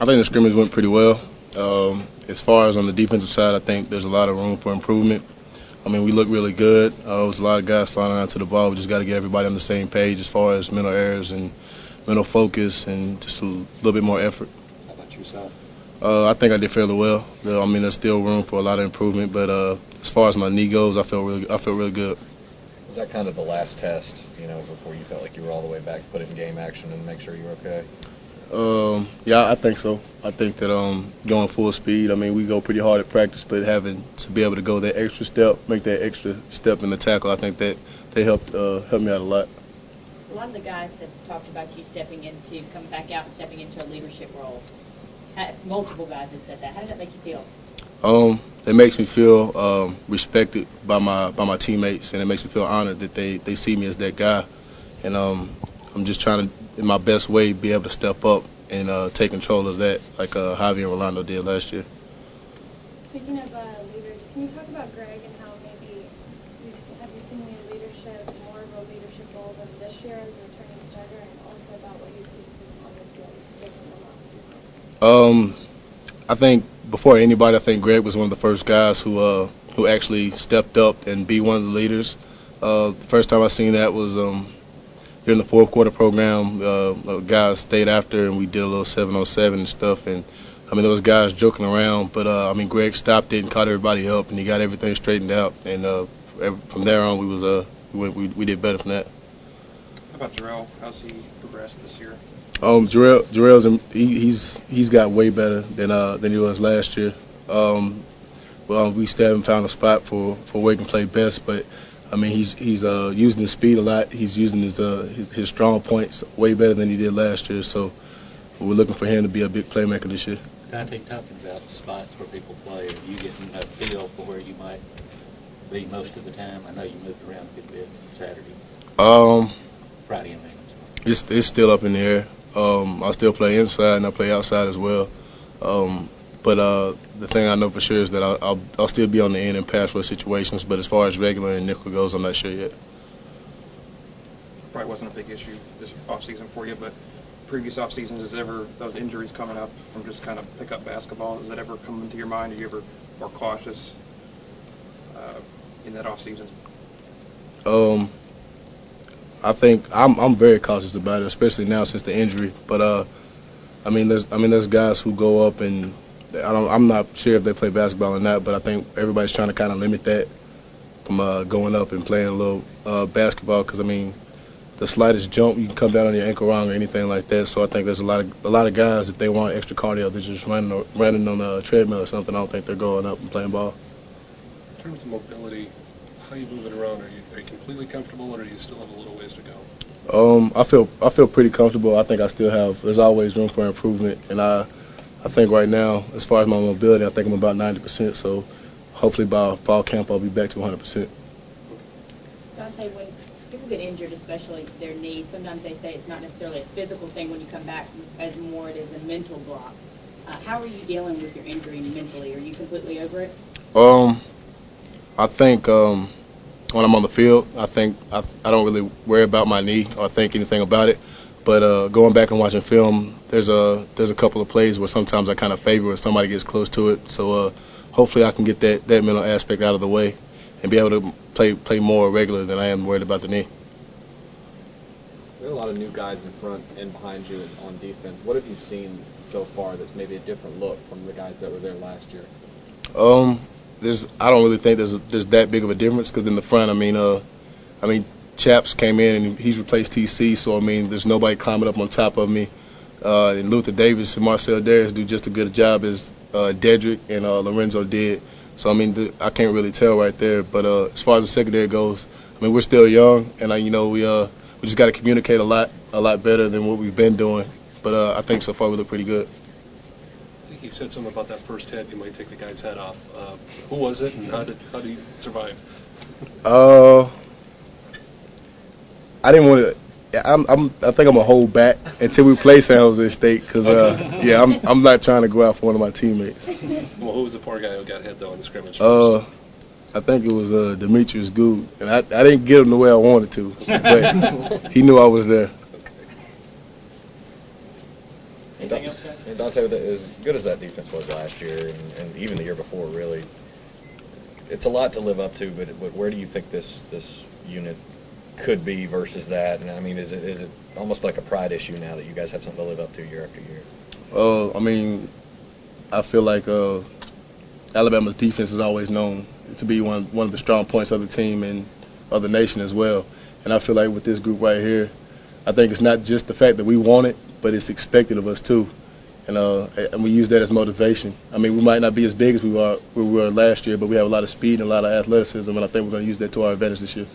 I think the scrimmage went pretty well. As far as on the defensive side, I think there's a lot of room for improvement. I mean, we look really good. There was a lot of guys flying around to the ball. We just got to get everybody on the same page as far as mental errors and mental focus and just a little bit more effort. How about yourself? I think I did fairly well. I mean, there's still room for a lot of improvement, but as far as my knee goes, I feel really good. Was that kind of the last test, before you felt like you were all the way back, put it in game action and make sure you were okay? Yeah, I think so. I think that going full speed, I mean, we go pretty hard at practice, but having to be able to go that extra step, make that extra step in the tackle, I think that they helped me out a lot. A lot of the guys have talked about you coming back out and stepping into a leadership role. Multiple guys have said that. How does that make you feel? It makes me feel respected by my teammates, and it makes me feel honored that they see me as that guy. And I'm just trying to, in my best way, be able to step up and take control of that, like Javi and Rolando did last year. Speaking of leaders, can you talk about Greg and how maybe have you seen the leadership, more of a leadership role than this year as a returning starter, and also about what you see from on the field is different than last season? I think before anybody, I think Greg was one of the first guys who actually stepped up and be one of the leaders. The first time I seen that was during the fourth quarter program. Guys stayed after and we did a little 7-on-7 and stuff. And I mean, there was guys joking around, but I mean, Greg stopped it and caught everybody up, and he got everything straightened out. And from there on, we did better from that. How about Jarrell? How's he progressed this year? Jarrell's he's got way better than he was last year. Well, we still haven't found a spot for where he can play best, but I mean he's using his speed a lot. He's using his strong points way better than he did last year. So we're looking for him to be a big playmaker this year. Dont'a, talking about the spots where people play, are you getting a feel for where you might be most of the time? I know you moved around a good bit Saturday. Friday, I mean. It's still up in the air. I still play inside and I play outside as well. But the thing I know for sure is that I'll still be on the end in pass rush situations. But as far as regular and nickel goes, I'm not sure yet. Probably wasn't a big issue this offseason for you, but previous off seasons, is ever those injuries coming up from just kind of pick up basketball? Does that ever come into your mind? Are you ever more cautious in that off season? I think I'm very cautious about it, especially now since the injury. But I mean, there's guys who go up and I'm not sure if they play basketball or not, but I think everybody's trying to kind of limit that from going up and playing a little basketball, because I mean, the slightest jump you can come down on your ankle wrong or anything like that. So I think there's a lot of guys, if they want extra cardio, they're just running on a treadmill or something. I don't think they're going up and playing ball. In terms of mobility, how are you moving around? Are you completely comfortable, or do you still have a little ways to go? I feel pretty comfortable. I think there's always room for improvement, and I think right now, as far as my mobility, I think I'm about 90%. So hopefully by fall camp I'll be back to 100%. Dont'a, when people get injured, especially their knees, sometimes they say it's not necessarily a physical thing when you come back, as more it is a mental block. How are you dealing with your injury mentally? Are you completely over it? I think when I'm on the field, I think I don't really worry about my knee or think anything about it. But going back and watching film, there's a couple of plays where sometimes I kind of favor if somebody gets close to it. So hopefully I can get that mental aspect out of the way and be able to play more regular than I am worried about the knee. There are a lot of new guys in front and behind you on defense. What have you seen so far that's maybe a different look from the guys that were there last year? I don't really think there's that big of a difference, because in the front, I mean, Chaps came in and he's replaced TC, so I mean, there's nobody climbing up on top of me. And Luther Davis and Marcel Darius do just as good a job as Dedrick and Lorenzo did. So I mean, I can't really tell right there. But as far as the secondary goes, I mean, we're still young, and we just got to communicate a lot better than what we've been doing. But I think so far we look pretty good. I think you said something about that first hit. You might take the guy's head off. Who was it, and how did he survive? I didn't want to. I think I'm gonna hold back until we play San Jose State, because yeah, I'm not trying to go out for one of my teammates. Well, who was the poor guy who got hit though in the scrimmage? I think it was Demetrius Good, and I didn't get him the way I wanted to, but he knew I was there. Anything else, guys? Dont'a, as good as that defense was last year, and even the year before, really, it's a lot to live up to. But where do you think this unit could be versus that? And I mean, is it almost like a pride issue now that you guys have something to live up to year after year? I mean, I feel like Alabama's defense is always known to be one of the strong points of the team and of the nation as well. And I feel like with this group right here, I think it's not just the fact that we want it, but it's expected of us too. And we use that as motivation. I mean, we might not be as big as we were last year, but we have a lot of speed and a lot of athleticism, and I think we're going to use that to our advantage this year.